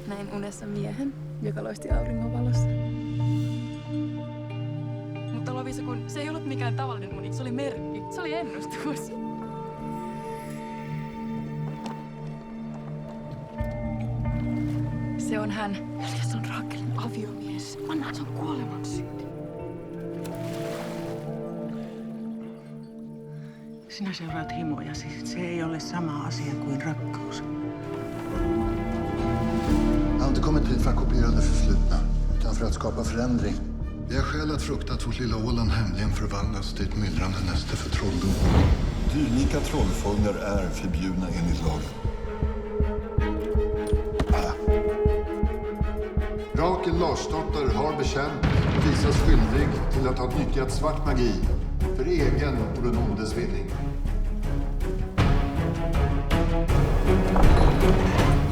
Näin unessa miehen, joka loisti auringonvalossa. Mutta Lovisa, kun se ei ollut mikään tavallinen uni, se oli merkki, se oli ennustus. Se on hän. Eli se on Raakelin aviomies. Anna, se on kuolemansyyt. Sinä seuraat himojasi. Se ei ole sama asia kuin rakkaus. Jag har inte kommit hit för att kopiera det förflutna, utan för att skapa förändring. Vi har skäl att frukta att vårt lilla Åland hemligen förvandlas till ett myllrande näste för trolldom. Dylika trollformer är förbjudna enligt lagen. Rakel Larsdotter har bekänt och visats skyldig till att ha nyttjat svart magi för egen och den ondes vinning.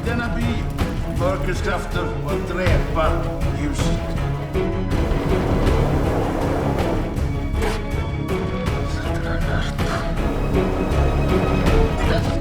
I denna by, mörkrets krafter och att dräpa ljuset. Sätt dig rätt.